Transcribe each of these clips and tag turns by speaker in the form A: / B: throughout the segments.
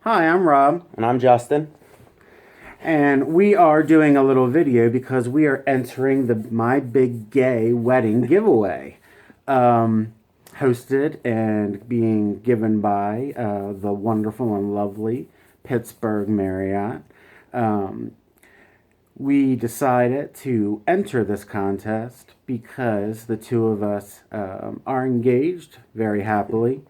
A: Hi, I'm Rob,
B: And I'm Justin.
A: and we are doing a little video because we are entering the My Big Gay Wedding giveaway, um, hosted and being given by the wonderful and lovely Pittsburgh Marriott. Um, we decided to enter this contest because the two of us are engaged very happily.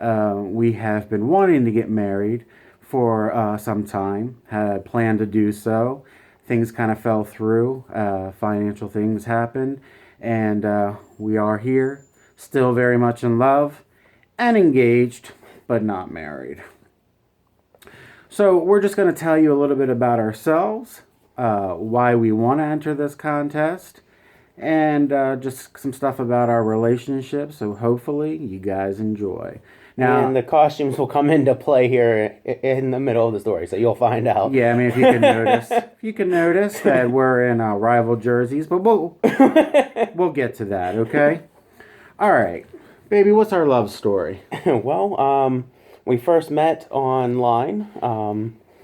A: We have been wanting to get married for some time, had planned to do so. Things kind of fell through, financial things happened, and we are here, still very much in love and engaged, but not married. So, we're just going to tell you a little bit about ourselves, why we want to enter this contest, and just some stuff about our relationship. So, hopefully, you guys enjoy.
B: And
A: Now,
B: the costumes will come into play here in the middle of the story, so you'll find out.
A: yeah, I mean, if you can notice that we're in rival jerseys, but we'll get to that, okay? All right, baby, what's our love story?
B: Well, we first met online.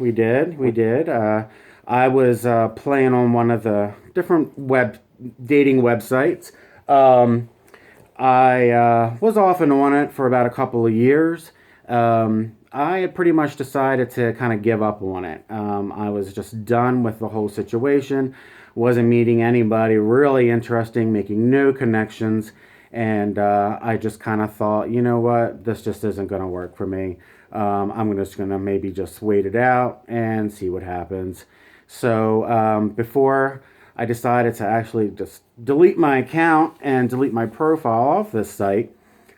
A: We did. I was playing on one of the different web dating websites. Um, I was off and on it for about a couple of years. I had pretty much decided to kind of give up on it. I was just done with the whole situation. Wasn't meeting anybody really interesting, making no connections. And I just kind of thought, you know what, this just isn't going to work for me. I'm just going to maybe just wait it out and see what happens. So before I decided to actually just delete my account and delete my profile off this site,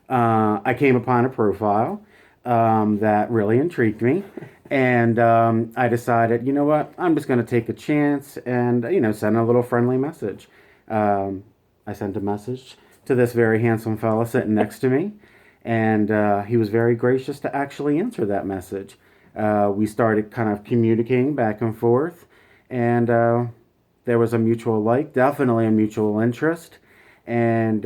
A: I came upon a profile that really intrigued me. And I decided, you know what, I'm just going to take a chance and, send a little friendly message. I sent a message to this very handsome fella sitting next to me, and he was very gracious to actually answer that message. We started kind of communicating back and forth, and there was a mutual like, definitely a mutual interest, and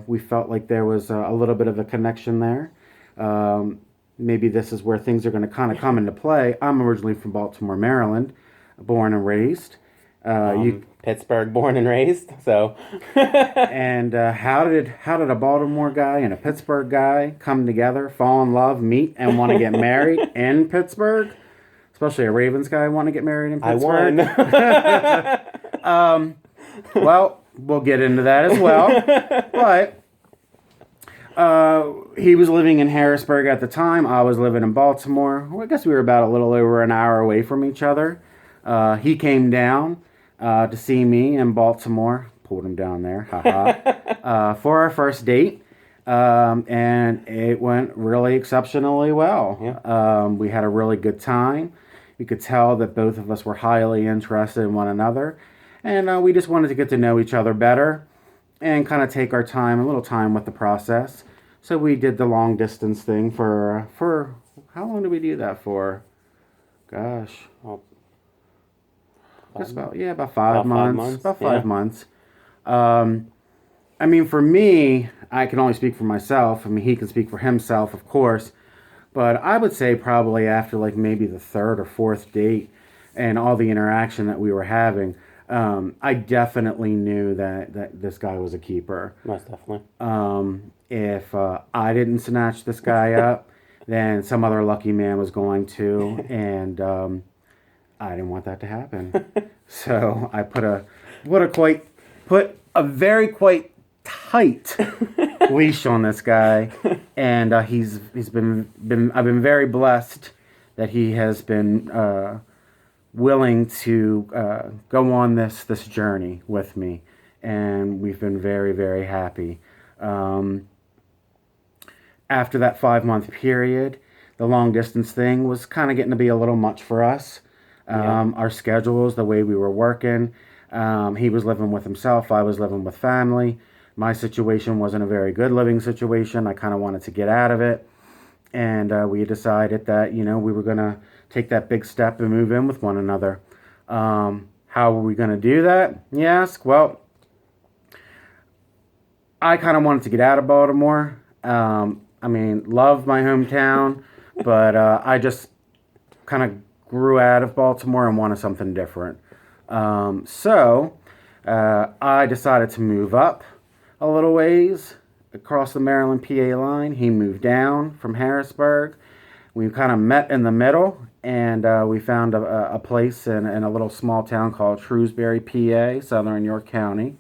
A: we felt like there was a little bit of a connection there. Um, Maybe this is where things are going to kind of come into play. I'm originally from Baltimore, Maryland, born and raised. You
B: Pittsburgh, born and raised. So,
A: and how did a Baltimore guy and a Pittsburgh guy come together, fall in love, meet, and want to get married in Pittsburgh? Especially a Ravens guy want to get married in
B: I
A: Pittsburgh.
B: won.
A: Well, we'll get into that as well. But he was living in Harrisburg at the time. I was living in Baltimore. Well, I guess we were about a little over an hour away from each other. He came down to see me in Baltimore. Pulled him down there, haha, for our first date. And it went really exceptionally well.
B: Yeah.
A: We had a really good time. You could tell that both of us were highly interested in one another. And we just wanted to get to know each other better and kind of take our time, a little time with the process. So we did the long distance thing for how long did we do that for? Gosh,
B: Well,
A: just about 5 months. About
B: Yeah.
A: 5 months. Um, I mean, for me, I can only speak for myself. I mean, he can speak for himself, of course. But I would say probably after like maybe the third or fourth date and all the interaction that we were having, I definitely knew that this guy was a keeper.
B: Most definitely.
A: If I didn't snatch this guy up, then some other lucky man was going to, and I didn't want that to happen. So I put a very quite tight leash on this guy, and he's been I've been very blessed that he has been willing to go on this journey with me, and we've been very very happy. Um, After that 5 month period, the long distance thing was kind of getting to be a little much for us.
B: Yeah.
A: Our schedules, the way we were working. He was living with himself. I was living with family. My situation wasn't a very good living situation. I kind of wanted to get out of it. And we decided that, we were going to take that big step and move in with one another. How were we going to do that? You ask? Well, I kind of wanted to get out of Baltimore. I mean, love my hometown, but I just kind of grew out of Baltimore and wanted something different. So I decided to move up a little ways across the Maryland PA line. He moved down from Harrisburg. We kind of met in the middle, and we found a place in a little small town called Shrewsbury, PA, southern York County.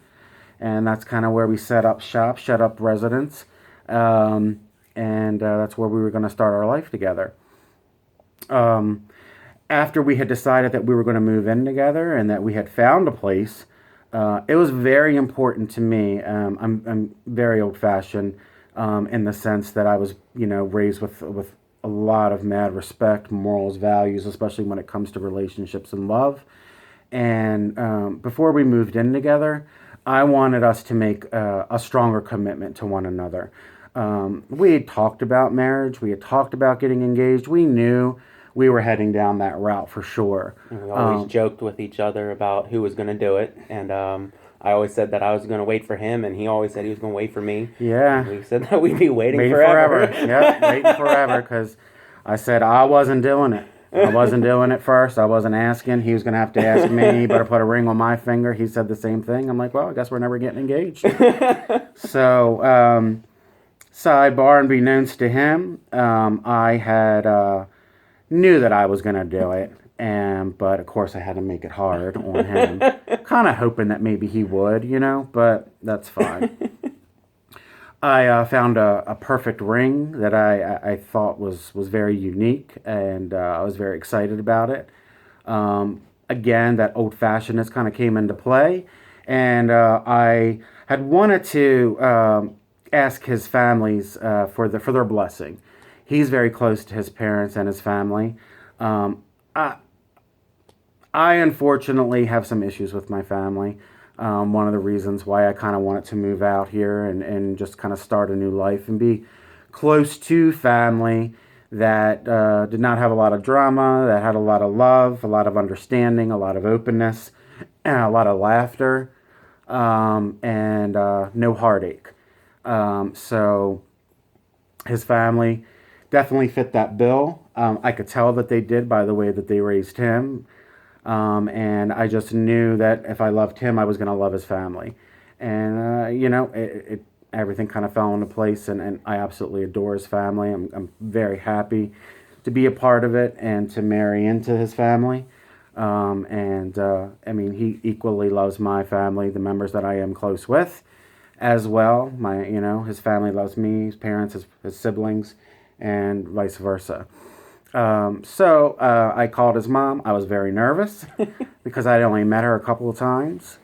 A: And that's kind of where we set up shop, set up residence. And that's where we were going to start our life together. After we had decided that we were going to move in together and that we had found a place, it was very important to me. I'm very old-fashioned in the sense that I was, raised with a lot of mad respect, morals, values, especially when it comes to relationships and love. And before we moved in together, I wanted us to make a stronger commitment to one another. We had talked about marriage. We had talked about getting engaged. We knew we were heading down that route for sure.
B: And we always joked with each other about who was going to do it. And I always said that I was going to wait for him, and he always said he was going to wait for me.
A: Yeah.
B: And we said that we'd be waiting
A: Waiting
B: forever.
A: Yep, waiting forever, because I said I wasn't doing it. I wasn't doing it first. I wasn't asking. He was going to have to ask me. He better put a ring on my finger. He said the same thing. I'm like, well, I guess we're never getting engaged. So, sidebar, unbeknownst to him, I had knew that I was going to do it. But of course I had to make it hard on him. Kind of hoping that maybe he would, but that's fine. I found a perfect ring that I thought was very unique, and I was very excited about it. Again, that old-fashionedness kind of came into play, and I had wanted to ask his families for their blessing. He's very close to his parents and his family. I unfortunately have some issues with my family. One of the reasons why I kind of wanted to move out here and just kind of start a new life and be close to family that did not have a lot of drama, that had a lot of love, a lot of understanding, a lot of openness, and a lot of laughter, and no heartache. So his family definitely fit that bill. I could tell that they did by the way that they raised him. And I just knew that if I loved him, I was going to love his family. And, everything kind of fell into place, and I absolutely adore his family. I'm very happy to be a part of it and to marry into his family. He equally loves my family, the members that I am close with as well. His family loves me, his parents, his siblings, and vice versa. So I called his mom. I was very nervous because I'd only met her a couple of times.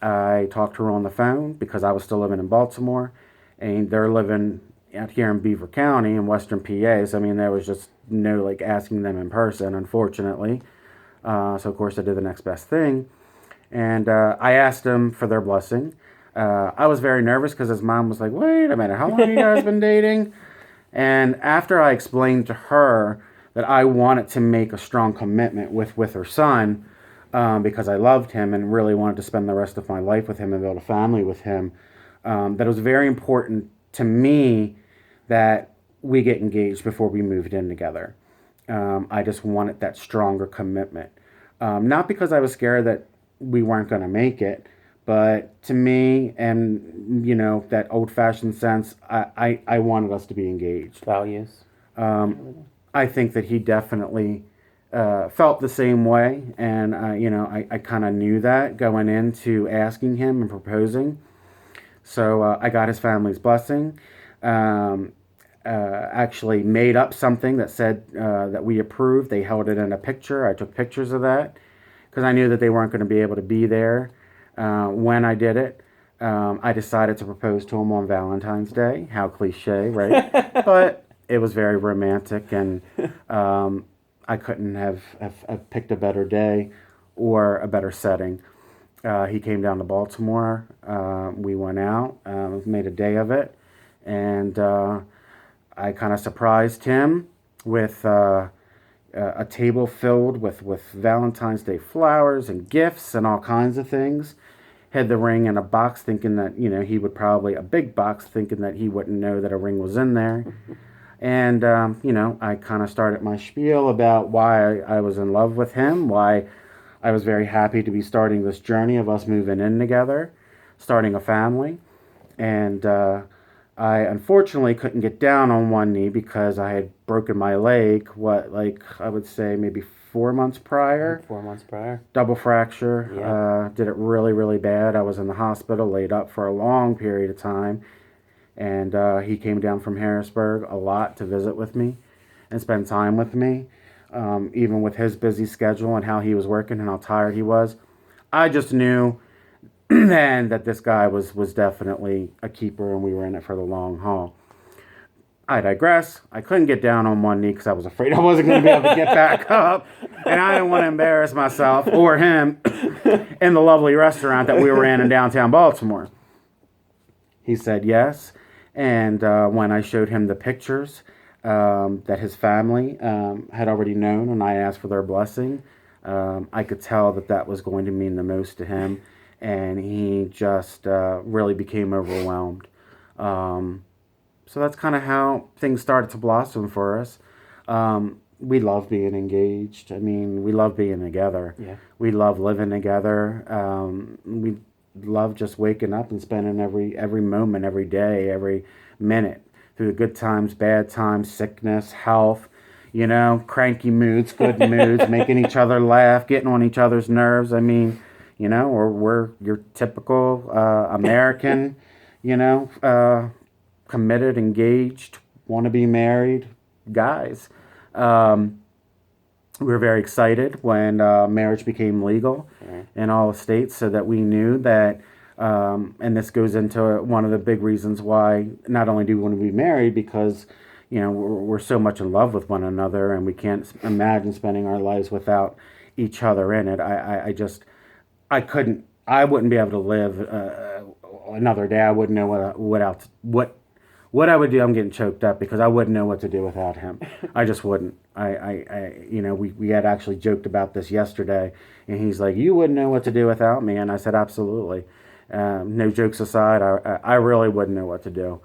A: I talked to her on the phone because I was still living in Baltimore, and they're living out here in Beaver County in Western PA. So, there was just no asking them in person, unfortunately. So of course I did the next best thing. And I asked them for their blessing. I was very nervous because his mom was like, wait a minute, how long have you guys been dating? And after I explained to her that I wanted to make a strong commitment with her son, because I loved him and really wanted to spend the rest of my life with him and build a family with him, that it was very important to me that we get engaged before we moved in together. I just wanted that stronger commitment. Not because I was scared that we weren't going to make it, but to me, and that old-fashioned sense, I wanted us to be engaged.
B: Values.
A: I think that he definitely felt the same way, and I kind of knew that going into asking him and proposing. So I got his family's blessing. Actually made up something that said that we approved. They held it in a picture. I took pictures of that because I knew that they weren't going to be able to be there. When I did it, I decided to propose to him on Valentine's Day. How cliche, right? But it was very romantic, and I couldn't have picked a better day or a better setting. He came down to Baltimore. We went out, made a day of it, and I kind of surprised him with a table filled with Valentine's Day flowers and gifts and all kinds of things. Had the ring in a box thinking that, he would probably, a big box thinking that he wouldn't know that a ring was in there. And, I kind of started my spiel about why I was in love with him, why I was very happy to be starting this journey of us moving in together, starting a family. And I unfortunately couldn't get down on one knee because I had broken my leg, like I would say maybe 4 months prior.
B: 4 months prior.
A: Double fracture.
B: Yeah.
A: Did it really, really bad. I was in the hospital, laid up for a long period of time. And he came down from Harrisburg a lot to visit with me and spend time with me, even with his busy schedule and how he was working and how tired he was. I just knew then that this guy was definitely a keeper and we were in it for the long haul. I digress. I couldn't get down on one knee because I was afraid I wasn't going to be able to get back up. And I didn't want to embarrass myself or him in the lovely restaurant that we were in downtown Baltimore. He said yes. And when I showed him the pictures that his family had already known and I asked for their blessing, I could tell that that was going to mean the most to him. And he just really became overwhelmed. So that's kind of how things started to blossom for us. We love being engaged. I mean, we love being together.
B: Yeah.
A: We love living together. We love just waking up and spending every moment, every day, every minute through the good times, bad times, sickness, health, cranky moods, good moods, making each other laugh, getting on each other's nerves. I mean, or we're your typical American, committed, engaged, want to be married guys. We were very excited when marriage became legal in all the states, so that we knew that, and this goes into one of the big reasons why not only do we want to be married, because we're so much in love with one another and we can't imagine spending our lives without each other in it. I wouldn't be able to live another day. I wouldn't know what I would do. I'm getting choked up because I wouldn't know what to do without him. I just wouldn't. We had actually joked about this yesterday, and he's like, "You wouldn't know what to do without me," and I said, "Absolutely." No jokes aside, I really wouldn't know what to do.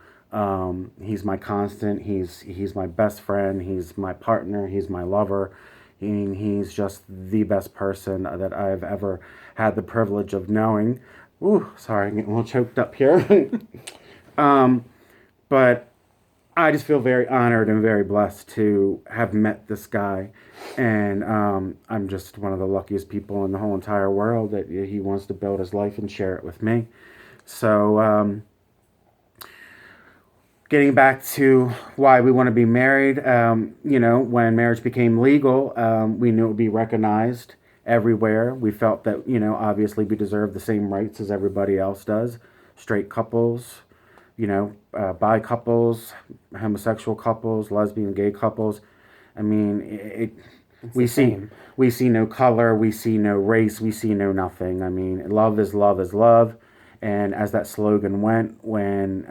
A: He's my constant. He's my best friend. He's my partner. He's my lover. He's just the best person that I've ever had the privilege of knowing. Ooh, sorry, I'm getting a little choked up here. But I just feel very honored and very blessed to have met this guy. And I'm just one of the luckiest people in the whole entire world that he wants to build his life and share it with me. So, getting back to why we want to be married, when marriage became legal, we knew it would be recognized everywhere. We felt that, obviously we deserve the same rights as everybody else does. Straight couples, bi couples, homosexual couples, lesbian, gay couples. I mean, we see no color, we see no race, we see no nothing. I mean, love is love is love. And as that slogan went, when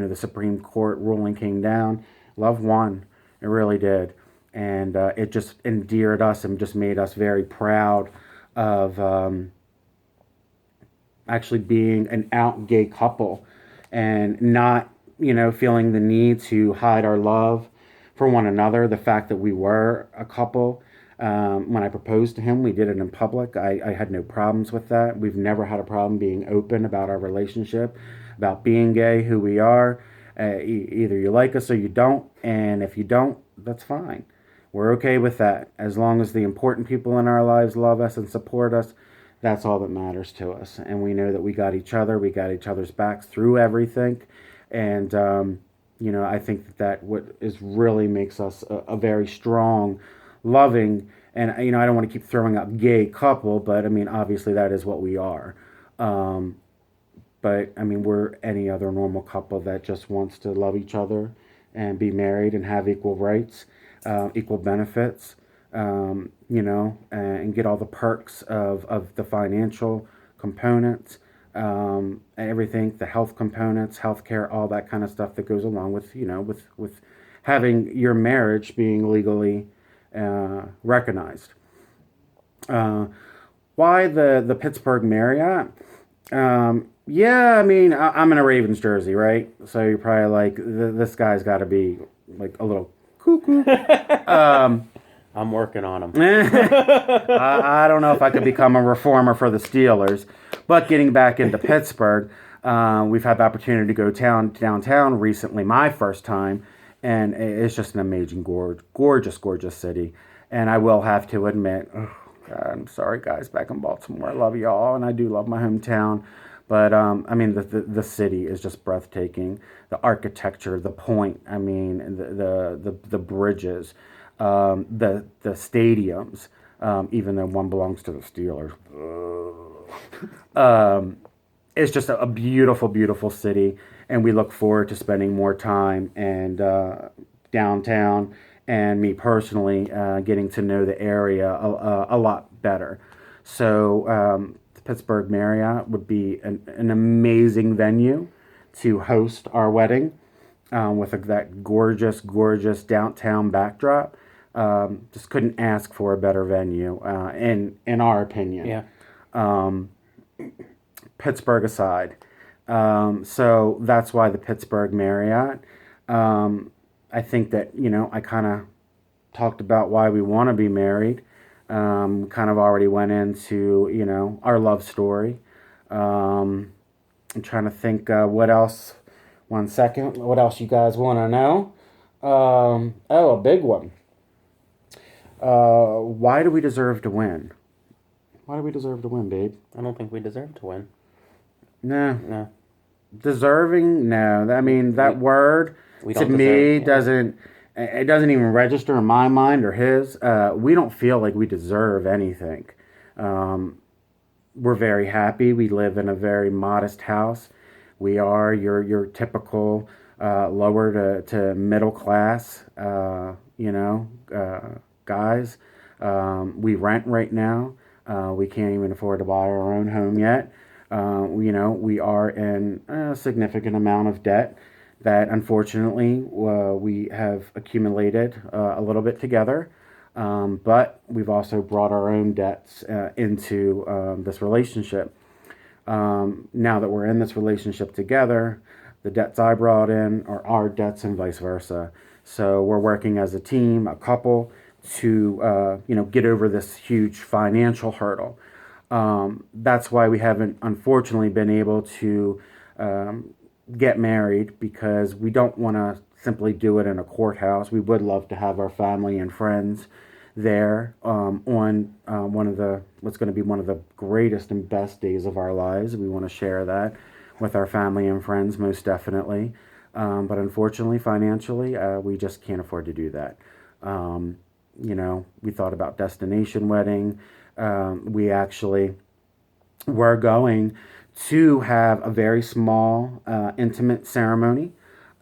A: the Supreme Court ruling came down, love won. It really did, and it just endeared us and just made us very proud of actually being an out gay couple, and not feeling the need to hide our love for one another. The fact that we were a couple. When I proposed to him, we did it in public. I had no problems with that. We've never had a problem being open about our relationship, about being gay, who we are. Either you like us or you don't. And if you don't, that's fine. We're okay with that. As long as the important people in our lives love us and support us, that's all that matters to us. And we know that we got each other. We got each other's backs through everything. And, I think that what is really makes us a very strong, loving, and I don't want to keep throwing out gay couple, but I mean obviously that is what we are. But I mean we're any other normal couple that just wants to love each other and be married and have equal rights, equal benefits, and get all the perks of the financial components, everything, the health components, healthcare, all that kind of stuff that goes along with with having your marriage being legally recognized. Why the Pittsburgh Marriott? Yeah, I mean, I'm in a Ravens jersey, right? So you're probably like, this guy's got to be like a little cuckoo.
B: I'm working on them.
A: I don't know if I could become a reformer for the Steelers. But getting back into Pittsburgh, we've had the opportunity to go downtown recently, my first time, and it's just an amazing, gorgeous, gorgeous city. And I will have to admit, oh, God, I'm sorry, guys, back in Baltimore. I love y'all, and I do love my hometown. But I mean, the city is just breathtaking. The architecture, the point. I mean, the bridges, the stadiums. Even though one belongs to the Steelers, it's just a beautiful, beautiful city, and we look forward to spending more time and downtown. And me personally, getting to know the area a lot better. So the Pittsburgh Marriott would be an amazing venue to host our wedding with that gorgeous, gorgeous downtown backdrop. Just couldn't ask for a better venue, in our opinion.
B: Yeah.
A: Pittsburgh aside, so that's why the Pittsburgh Marriott. I think that I kind of talked about why we want to be married. Kind of already went into our love story. I'm trying to think what else. One second. What else you guys want to know? Oh, a big one. Why do we deserve to win? Why do we deserve to win, babe?
B: I don't think we deserve to win.
A: No.
B: No.
A: Deserving? No. I mean, that word
B: We
A: to
B: don't
A: me
B: deserve, yeah.
A: doesn't. It doesn't even register in my mind or his. We don't feel like we deserve anything. We're very happy. We live in a very modest house. We are your typical lower to middle class, guys. We rent right now. We can't even afford to buy our own home yet. We are in a significant amount of debt that unfortunately we have accumulated a little bit together. But we've also brought our own debts into this relationship. Now that we're in this relationship together, the debts I brought in are our debts and vice versa. So we're working as a team, a couple, to get over this huge financial hurdle. That's why we haven't, unfortunately, been able to get married, because we don't want to simply do it in a courthouse. We would love to have our family and friends there on one of the what's going to be one of the greatest and best days of our lives. We want to share that with our family and friends, most definitely. But unfortunately, financially, we just can't afford to do that. We thought about destination wedding. We actually were going to have a very small, intimate ceremony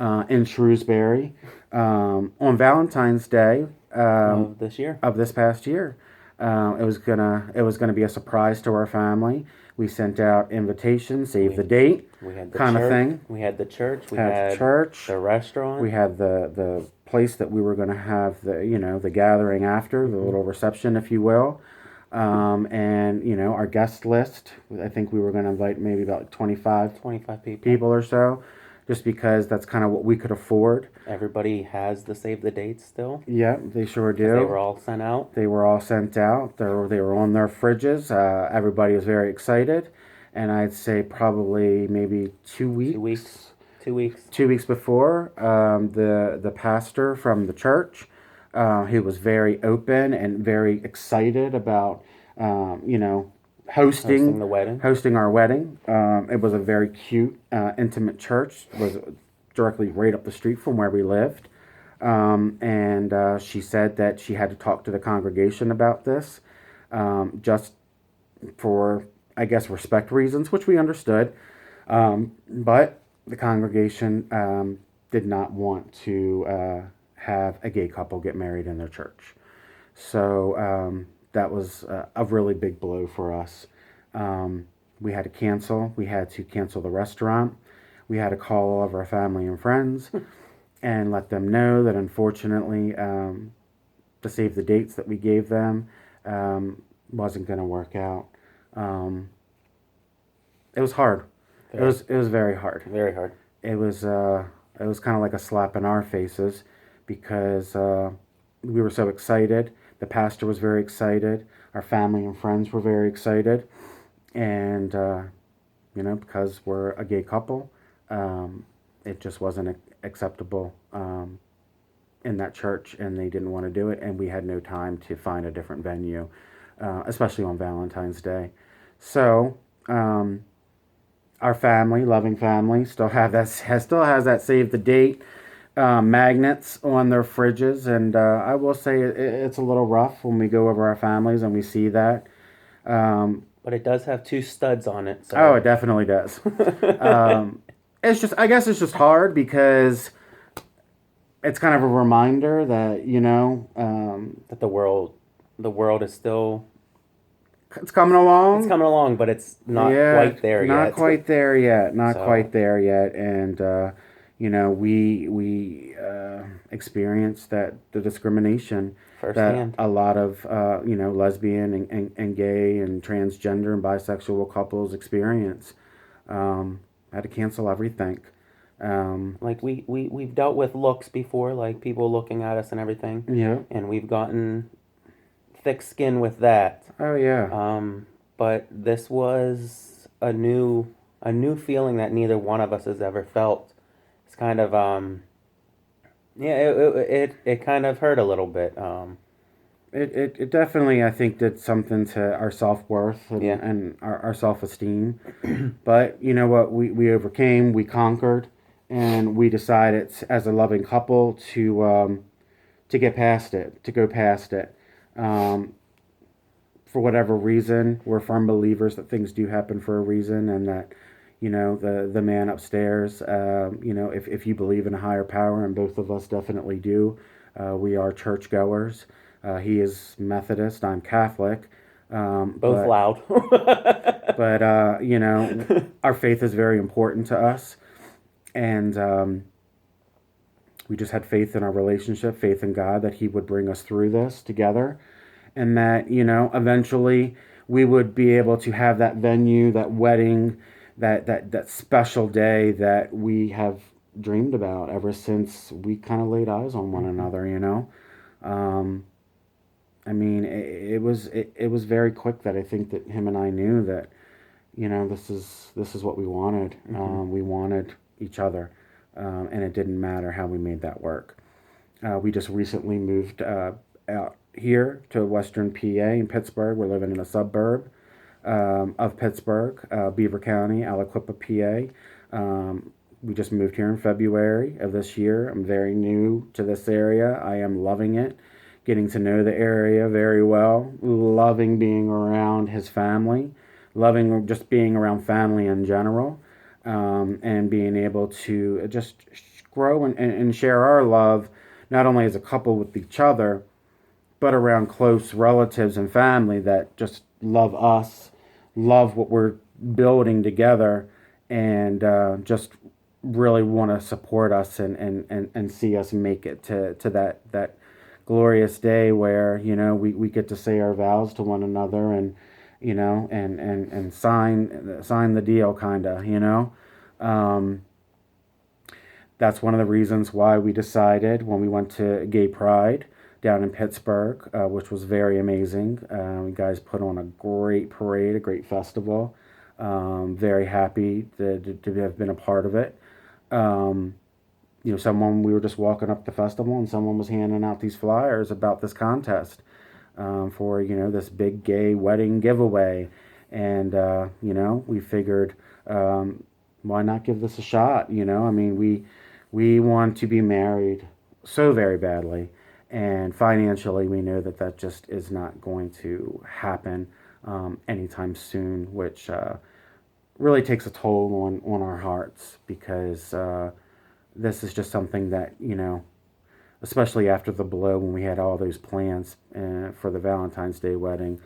A: in Shrewsbury on Valentine's Day
B: Of this year.
A: of this past year. It was gonna be a surprise to our family. We sent out invitations, save the date,
B: We had the
A: kind of
B: church.
A: thing.
B: We had the church. We
A: Had
B: had
A: church.
B: the restaurant.
A: We had the place that we were going to have the gathering after, the little reception, if you will. And our guest list. I think we were going to invite maybe about 25
B: 25 people.
A: people or so, just because that's kind of what we could afford.
B: Everybody has the save the dates still.
A: Yeah, they sure do.
B: They were all sent out.
A: They were all sent out. They were on their fridges. Everybody was very excited, and I'd say probably maybe 2 weeks.
B: 2 weeks. 2 weeks.
A: 2 weeks before, the pastor from the church, he was very open and very excited about
B: Hosting the wedding.
A: hosting our wedding. It was a very cute, intimate church. It was directly right up the street from where we lived. And she said that she had to talk to the congregation about this, just for, I guess, respect reasons, which we understood. But the congregation did not want to have a gay couple get married in their church. So that was a really big blow for us. We had to cancel. We had to cancel the restaurant. We had to call all of our family and friends and let them know that unfortunately to save the dates that we gave them wasn't going to work out. It was hard. It was very hard.
B: Very hard.
A: It was kind of like a slap in our faces, because we were so excited. The pastor was very excited. Our family and friends were very excited. And, because we're a gay couple, it just wasn't acceptable in that church, and they didn't want to do it. And we had no time to find a different venue, especially on Valentine's Day. So, our family, loving family, still has that save the date magnets on their fridges, and I will say it's a little rough when we go over our families and we see that.
B: But it does have two studs on it,
A: Oh,
B: so
A: it definitely does. It's just, I guess, it's just hard because it's kind of a reminder that
B: that the world is still
A: it's coming along.
B: it's coming along, but it's not
A: Yeah,
B: quite there
A: not
B: yet.
A: quite there yet. Not
B: So-
A: quite there yet. And we experienced the discrimination
B: Firsthand.
A: that a lot of lesbian and gay and transgender and bisexual couples experience. Had to cancel everything.
B: Like we've dealt with looks before, like people looking at us and everything,
A: Yeah.
B: and we've gotten thick skin with that.
A: Oh yeah.
B: But this was a new feeling that neither one of us has ever felt. It's kind of yeah, it kind of hurt a little bit.
A: It definitely, I think, did something to our self-worth
B: Yeah.
A: and our self-esteem. But you know what? We overcame, we conquered, and we decided as a loving couple to get past it, to go past it. For whatever reason, we're firm believers that things do happen for a reason, and that the man upstairs, if you believe in a higher power, and both of us definitely do, we are churchgoers. He is Methodist. I'm Catholic.
B: Both
A: but,
B: loud.
A: but our faith is very important to us, and we just had faith in our relationship, faith in God that He would bring us through this together, and that eventually we would be able to have that venue, that wedding, that special day that we have dreamed about ever since we kind of laid eyes on one another. I mean, it was very quick that I think that him and I knew that, this is what we wanted. We wanted each other, and it didn't matter how we made that work. We just recently moved out here to Western PA in Pittsburgh. We're living in a suburb of Pittsburgh, Beaver County, Aliquippa, PA. We just moved here in February of this year. I'm very new to this area. I am loving it. Getting to know the area very well, loving being around his family, loving just being around family in general, and being able to just grow and share our love, not only as a couple with each other, but around close relatives and family that just love us, love what we're building together, and just really want to support us and see us make it to that glorious day where we get to say our vows to one another and and sign the deal, kind of. That's one of the reasons why we decided when we went to Gay Pride down in Pittsburgh, which was very amazing. You guys put on a great parade, a great festival. Very happy to have been a part of it. We were just walking up the festival, and someone was handing out these flyers about this contest for this big gay wedding giveaway, and we figured, why not give this a shot? I mean, we want to be married so very badly, and financially we know that just is not going to happen anytime soon, which really takes a toll on our hearts, because this is just something that, especially after the blow when we had all those plans for the Valentine's Day wedding,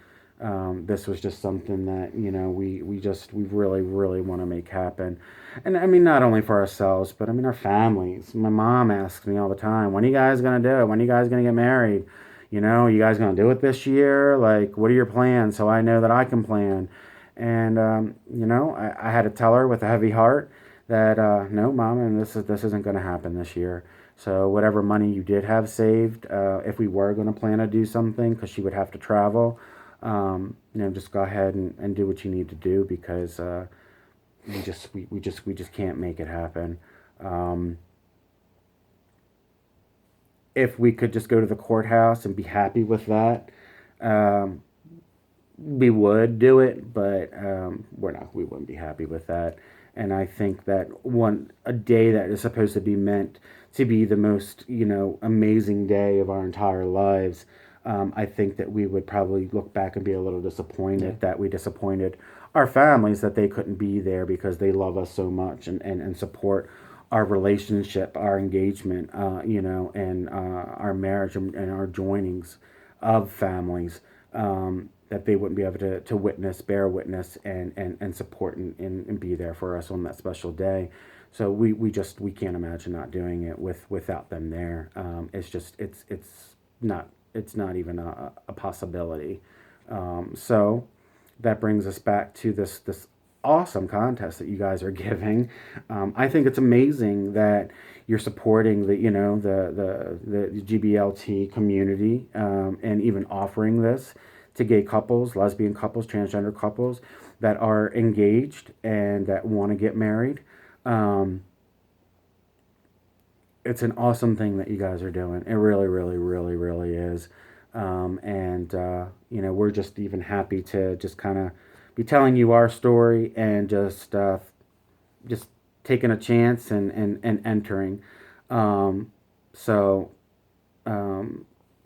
A: this was just something that, we really, really want to make happen. And I mean, not only for ourselves, but I mean, our families. My mom asks me all the time, when are you guys going to do it? When are you guys going to get married? You guys going to do it this year? Like, what are your plans? So I know that I can plan. And, I had to tell her with a heavy heart that no, Mom, and this isn't going to happen this year. So whatever money you did have saved, if we were going to plan to do something, because she would have to travel, just go ahead and do what you need to do, because we just can't make it happen. Um, if we could just go to the courthouse and be happy with that, um, we would do it, but we're not. We wouldn't be happy with that. And I think that a day that is supposed to be meant to be the most, amazing day of our entire lives, I think that we would probably look back and be a little
B: Yeah.
A: disappointed that we disappointed our families, that they couldn't be there because they love us so much, and support our relationship, our engagement, and our marriage, and our joinings of families, that they wouldn't be able to bear witness, and support, and be there for us on that special day. So we can't imagine not doing it without them there. It's not even a possibility. So that brings us back to this awesome contest that you guys are giving. I think it's amazing that you're supporting the GBLT community, and even offering this to gay couples, lesbian couples, transgender couples that are engaged and that want to get married. Um, it's an awesome thing that you guys are doing. It really, really, really, really is. And we're just even happy to just kind of be telling you our story, and just taking a chance, and entering. Um, so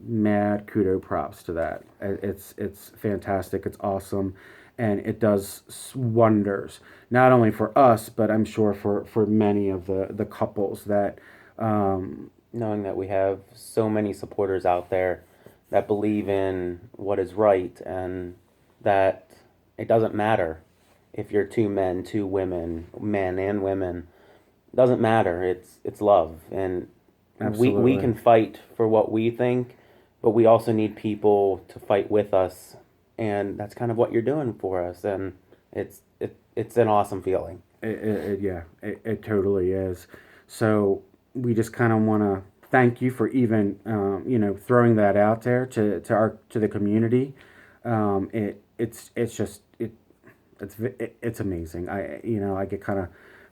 A: mad kudo props to that. It's fantastic. It's awesome, and it does wonders, not only for us, but I'm sure for many of the couples that.
B: Knowing that we have so many supporters out there that believe in what is right, and that it doesn't matter if you're two men, two women, men and women. It doesn't matter. It's love, and we
A: Absolutely.
B: can fight for what we think, but we also need people to fight with us, and that's kind of what you're doing for us, and it's an awesome feeling.
A: Yeah, it totally is. So we just kind of want to thank you for even throwing that out there to the community. It's just it's amazing. I get kind of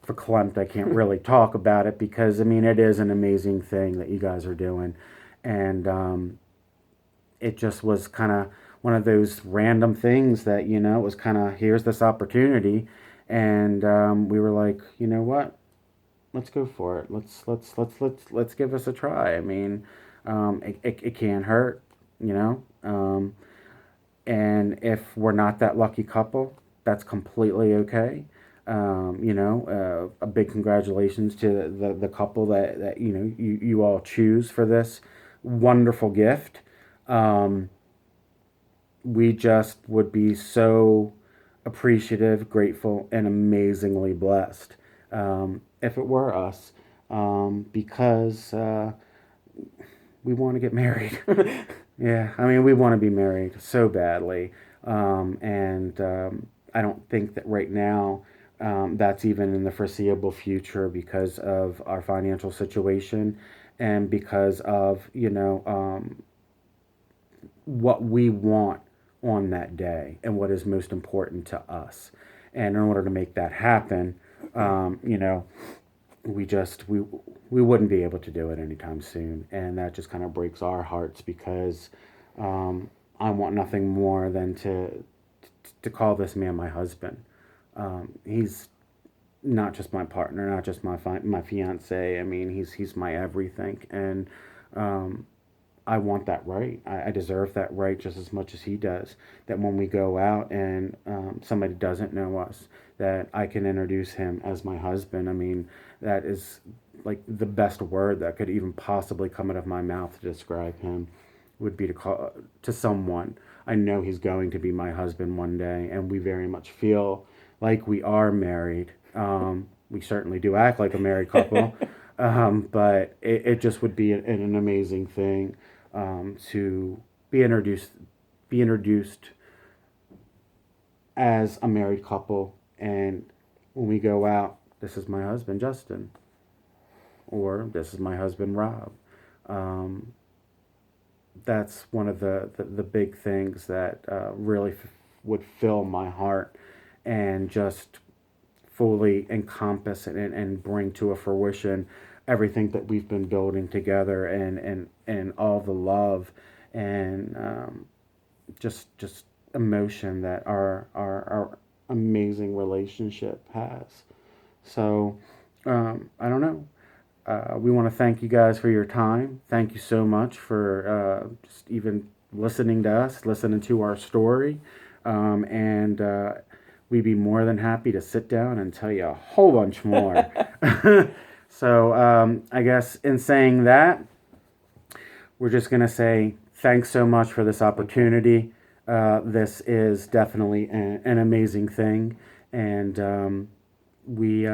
A: verklempt. I can't really talk about it, because I mean it is an amazing thing that you guys are doing, and it just was kind of one of those random things that it was kind of, here's this opportunity, and we were like, you know what, let's go for it. Let's give us a try. I mean, it can't hurt, you know. And if we're not that lucky couple, that's completely okay. A big congratulations to the couple that you all choose for this wonderful gift. Um, we just would be so appreciative, grateful, and amazingly blessed, if it were us, because we want to get married. Yeah, I mean, we want to be married so badly. And I don't think that right now that's even in the foreseeable future, because of our financial situation, and because of, what we want on that day, and what is most important to us. And in order to make that happen, um, you know, we just we wouldn't be able to do it anytime soon, and that just kind of breaks our hearts, because I want nothing more than to call this man my husband. He's not just my partner, not just my fiance. I mean, he's my everything, and um, I want that right. I deserve that right just as much as he does. That when we go out and somebody doesn't know us, that I can introduce him as my husband. I mean, that is like the best word that could even possibly come out of my mouth to describe him, would be to call to someone. I know he's going to be my husband one day, and we very much feel like we are married. We certainly do act like a married couple, but it just would be an amazing thing, to be introduced be introduced as a married couple, and when we go out, this is my husband, Justin. or this is my husband, Rob. That's one of the big things that really would fill my heart and just fully encompass and bring to a fruition everything that we've been building together, and all the love and just emotion that our amazing relationship has. So I don't know. We want to thank you guys for your time. Thank you so much for just even listening to us, listening to our story. And we'd be more than happy to sit down and tell you a whole bunch more. So I guess in saying that, we're just going to say thanks so much for this opportunity. This is definitely an amazing thing. And we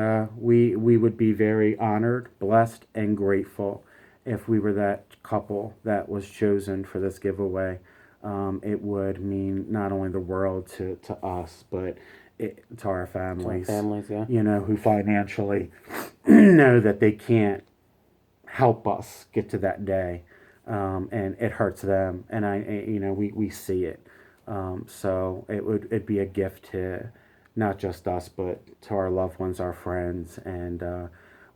A: would be very honored, blessed, and grateful if we were that couple that was chosen for this giveaway. It would mean not only the world to us, but to our families.
B: Yeah.
A: You know, who financially know that they can't help us get to that day, and it hurts them. And we see it. So it'd be a gift to not just us, but to our loved ones, our friends, and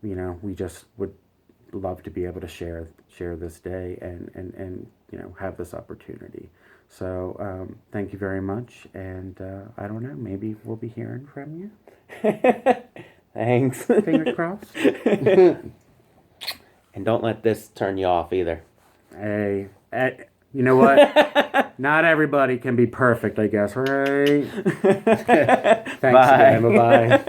A: we just would love to be able to share this day and have this opportunity. So thank you very much, and I don't know, maybe we'll be hearing from you.
B: Thanks.
A: Fingers crossed.
B: And don't let this turn you off either.
A: Hey, you know what? Not everybody can be perfect, I guess, right? Thanks
B: Bye.
A: again. Bye-bye.